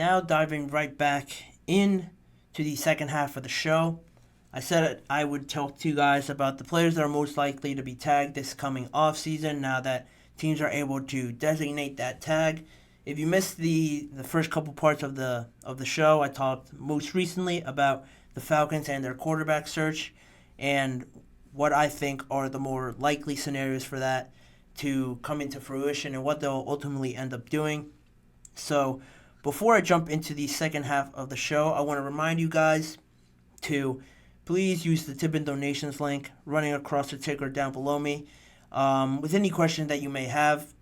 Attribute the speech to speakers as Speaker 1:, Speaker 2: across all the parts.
Speaker 1: Now diving right back in to the second half of the show. I said I would talk to you guys about the players that are most likely to be tagged this coming off season now that teams are able to designate that tag. If you missed the first couple parts of the show, I talked most recently about the Falcons and their quarterback search and what I think are the more likely scenarios for that to come into fruition and what they'll ultimately end up doing. So, before I jump into the second half of the show, I want to remind you guys to please use the tip and donations link running across the ticker down below me. With any questions that you may have,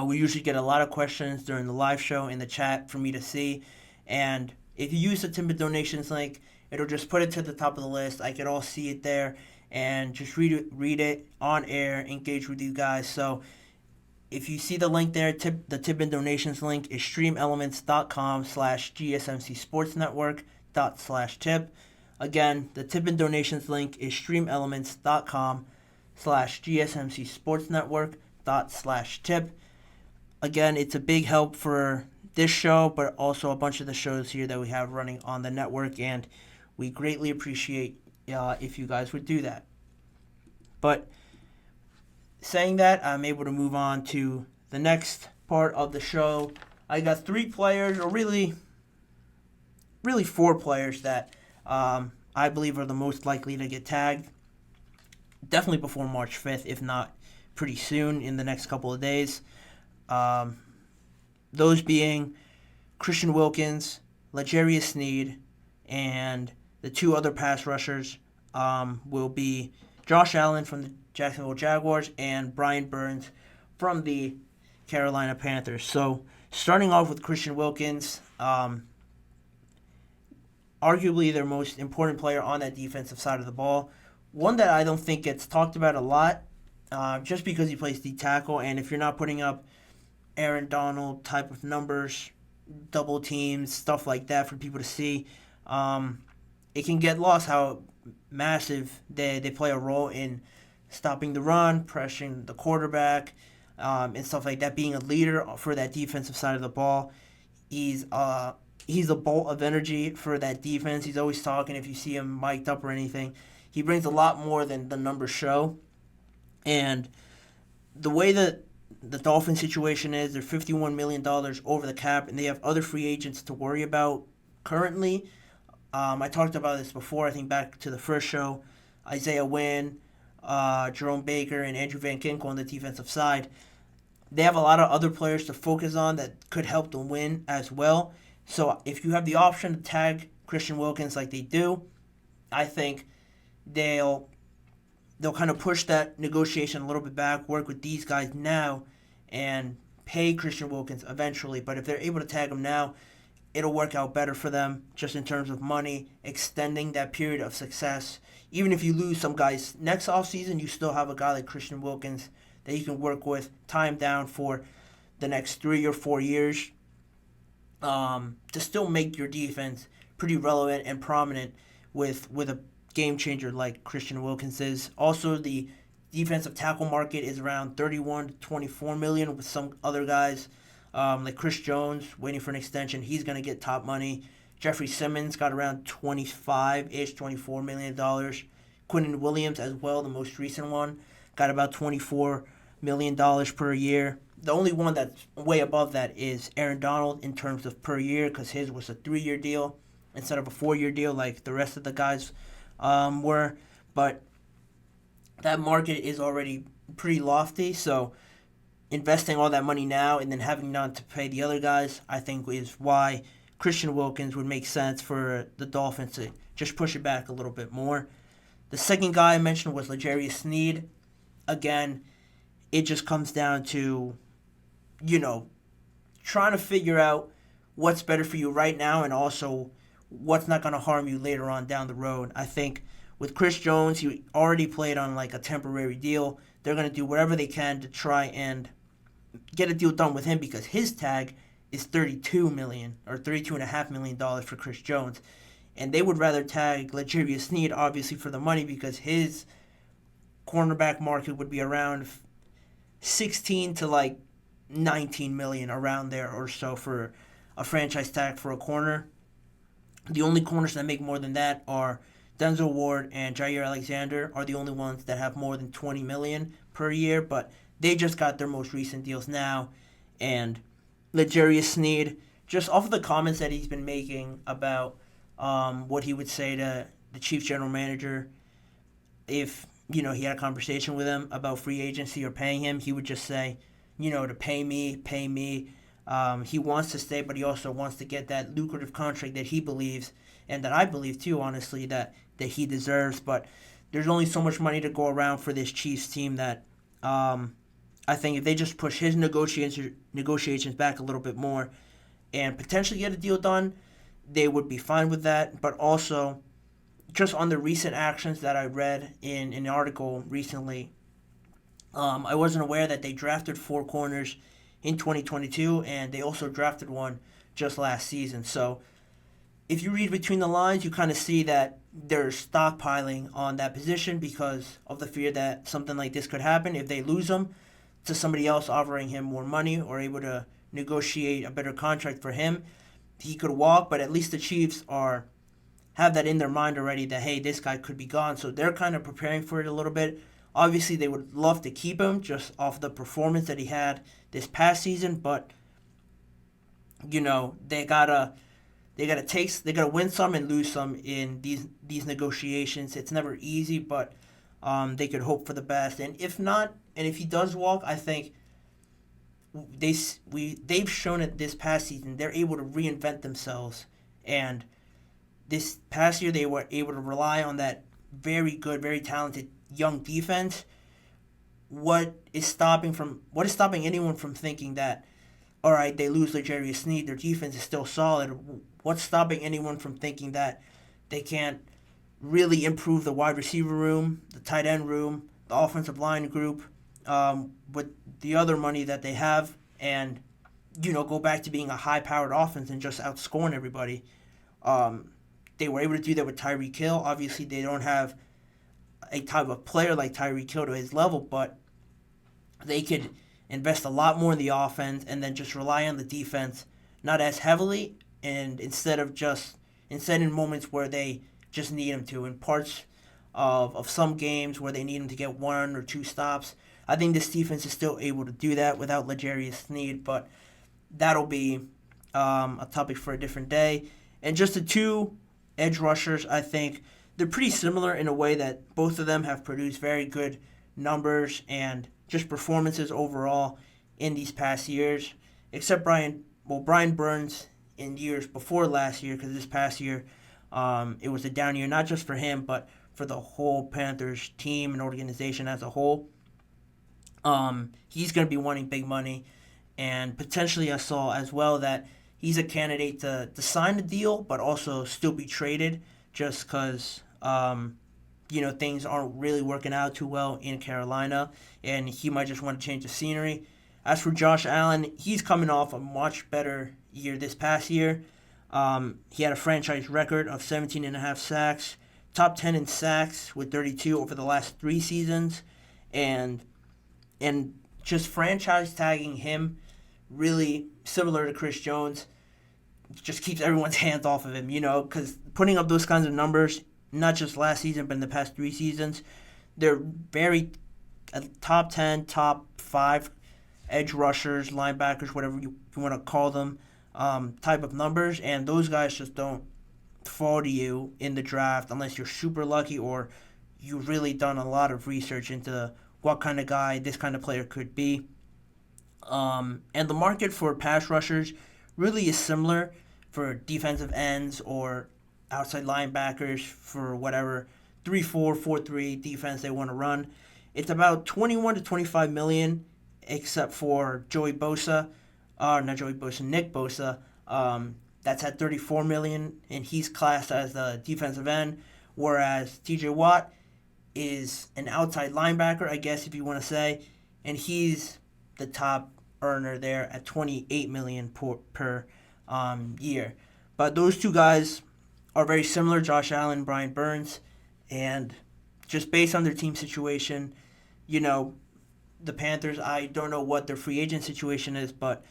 Speaker 1: we usually get a lot of questions during the live show in the chat for me to see. And if you use the tip and donations link, it'll just put it to the top of the list. I can all see it there and just read it on air, engage with you guys. So if you see the link there, the tip and donations link is streamelements.com/GSMCSportsNetwork./tip. Again, the tip and donations link is streamelements.com/GSMCSportsNetwork./tip. Again, it's a big help for this show, but also a bunch of the shows here that we have running on the network, and we greatly appreciate if you guys would do that. But saying that, I'm able to move on to the next part of the show. I got three players, or really four players that I believe are the most likely to get tagged. Definitely before March 5th, if not pretty soon in the next couple of days. Those being Christian Wilkins, L'Jarius Sneed, and the two other pass rushers will be Josh Allen from the Jacksonville Jaguars and Brian Burns from the Carolina Panthers. So, starting off with Christian Wilkins, arguably their most important player on that defensive side of the ball. One that I don't think gets talked about a lot, just because he plays D tackle, and if you're not putting up Aaron Donald type of numbers, double teams, stuff like that for people to see, it can get lost how massive they play a role in stopping the run, pressuring the quarterback, and stuff like that, being a leader for that defensive side of the ball. He's a bolt of energy for that defense. He's always talking. If you see him mic'd up or anything, he brings a lot more than the numbers show. And the way that the Dolphins situation is, they're $51 million over the cap, and they have other free agents to worry about currently. I talked about this before, I think back to the first show. Isaiah Wynn, Jerome Baker, and Andrew Van Ginkel on the defensive side. They have a lot of other players to focus on that could help them win as well. So if you have the option to tag Christian Wilkins like they do, I think they'll kind of push that negotiation a little bit back, work with these guys now, and pay Christian Wilkins eventually. But if they're able to tag him now, it'll work out better for them just in terms of money, extending that period of success. Even if you lose some guys next offseason, you still have a guy like Christian Wilkins that you can work with, tie him down for the next 3 or 4 years, to still make your defense pretty relevant and prominent with a game changer like Christian Wilkins is. Also, the defensive tackle market is around 31 to 24 million with some other guys like Chris Jones waiting for an extension. He's going to get top money. Jeffrey Simmons got around 25-ish, $24 million. Quinnen Williams as well, the most recent one, got about $24 million per year. The only one that's way above that is Aaron Donald in terms of per year, because his was a 3-year deal instead of a 4-year deal like the rest of the guys were. But that market is already pretty lofty, so investing all that money now and then having none to pay the other guys, I think is why Christian Wilkins would make sense for the Dolphins to just push it back a little bit more. The second guy I mentioned was L'Jarius Sneed. Again, it just comes down to, trying to figure out what's better for you right now and also what's not going to harm you later on down the road. I think with Chris Jones, he already played on like a temporary deal. They're going to do whatever they can to try and get a deal done with him because his tag is $32 million or $32.5 million for Chris Jones. And they would rather tag L'Jarius Sneed, obviously, for the money because his cornerback market would be around 16 to like 19 million, around there or so, for a franchise tag for a corner. The only corners that make more than that are Denzel Ward and Jair Alexander are the only ones that have more than $20 million per year, but they just got their most recent deals now. And L'Jarius Sneed, just off of the comments that he's been making about what he would say to the Chiefs general manager if, he had a conversation with him about free agency or paying him, he would just say, to pay me, pay me. He wants to stay, but he also wants to get that lucrative contract that he believes, and that I believe too, honestly, that he deserves. But there's only so much money to go around for this Chiefs team that I think if they just push his negotiations back a little bit more and potentially get a deal done, they would be fine with that. But also, just on the recent actions that I read in an article recently, I wasn't aware that they drafted 4 corners in 2022, and they also drafted one just last season. So if you read between the lines, you kind of see that they're stockpiling on that position because of the fear that something like this could happen if they lose him to somebody else offering him more money or able to negotiate a better contract for him. He could walk, but at least the Chiefs have that in their mind already that, hey, this guy could be gone. So they're kind of preparing for it a little bit. Obviously, they would love to keep him just off the performance that he had this past season, but they gotta win some and lose some in these negotiations. It's never easy, but they could hope for the best. And if not, and if he does walk, I think they've shown it this past season they're able to reinvent themselves. And this past year they were able to rely on that very good, very talented young defense. What is stopping anyone from thinking that, all right, they lose L'Jarius Sneed, their defense is still solid? What's stopping anyone from thinking that they can't really improve the wide receiver room, the tight end room, the offensive line group, with the other money that they have, and go back to being a high-powered offense and just outscoring everybody? They were able to do that with Tyreek Hill. Obviously, they don't have a type of player like Tyreek Hill to his level, but they could invest a lot more in the offense and then just rely on the defense not as heavily, and instead in moments where they just need him to, in parts of some games where they need him to get 1 or 2 stops. I think this defense is still able to do that without L'Jarius Sneed, but that'll be a topic for a different day. And just the 2 edge rushers, I think they're pretty similar in a way that both of them have produced very good numbers and just performances overall in these past years, except Brian Burns in years before last year, because this past year it was a down year, not just for him, but for the whole Panthers team and organization as a whole. He's going to be wanting big money, and potentially I saw as well that he's a candidate to sign a deal, but also still be traded just because, things aren't really working out too well in Carolina, and he might just want to change the scenery. As for Josh Allen, he's coming off a much better year this past year. He had a franchise record of 17.5 sacks, top 10 in sacks with 32 over the last 3 seasons, and just franchise tagging him, really similar to Chris Jones, just keeps everyone's hands off of him, because putting up those kinds of numbers, not just last season, but in the past 3 seasons, they're very top 10, top 5 edge rushers, linebackers, whatever you want to call them, type of numbers, and those guys just don't fall to you in the draft unless you're super lucky or you've really done a lot of research into what kind of guy this kind of player could be. And the market for pass rushers really is similar for defensive ends or outside linebackers for whatever 3-4, 4-3 defense they want to run. It's about 21 to 25 million, except for Nick Bosa. That's at 34 million, and he's classed as the defensive end, whereas TJ Watt is an outside linebacker, I guess if you want to say, and he's the top earner there at 28 million per year. But those 2 guys are very similar, Josh Allen, Brian Burns, and just based on their team situation, the Panthers, I don't know what their free agent situation is, but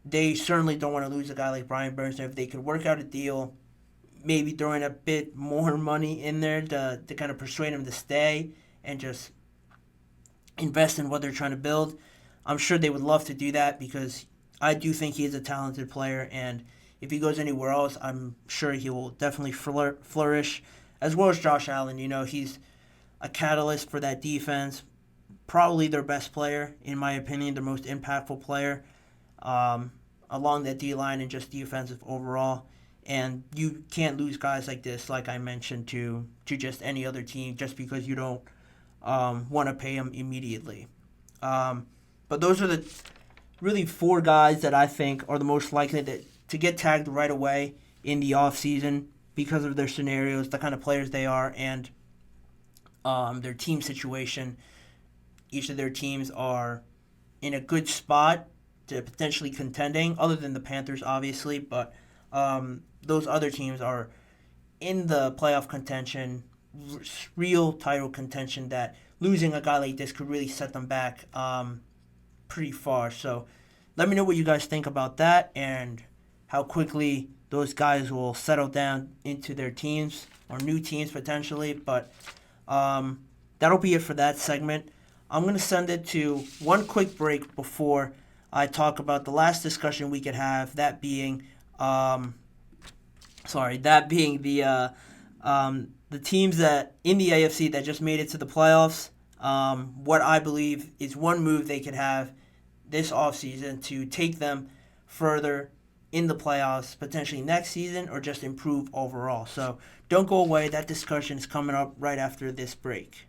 Speaker 1: they certainly don't want to lose a guy like Brian Burns. If they could work out a deal, maybe throwing a bit more money in there to kind of persuade him to stay and just invest in what they're trying to build, I'm sure they would love to do that because I do think he is a talented player, and if he goes anywhere else, I'm sure he will definitely flourish, as well as Josh Allen. He's a catalyst for that defense, probably their best player, in my opinion, their most impactful player along that D-line and just defensive overall. And you can't lose guys like this, like I mentioned, to just any other team just because you don't want to pay them immediately. But those are the really four guys that I think are the most likely to get tagged right away in the offseason because of their scenarios, the kind of players they are, and their team situation. Each of their teams are in a good spot to potentially contending, other than the Panthers, obviously, but those other teams are in the playoff contention, real title contention, that losing a guy like this could really set them back pretty far. So let me know what you guys think about that and how quickly those guys will settle down into their teams or new teams potentially. But that'll be it for that segment. I'm going to send it to one quick break before I talk about the last discussion we could have, that being the teams that in the AFC that just made it to the playoffs. What I believe is one move they could have this offseason to take them further in the playoffs, potentially next season, or just improve overall. So don't go away. That discussion is coming up right after this break.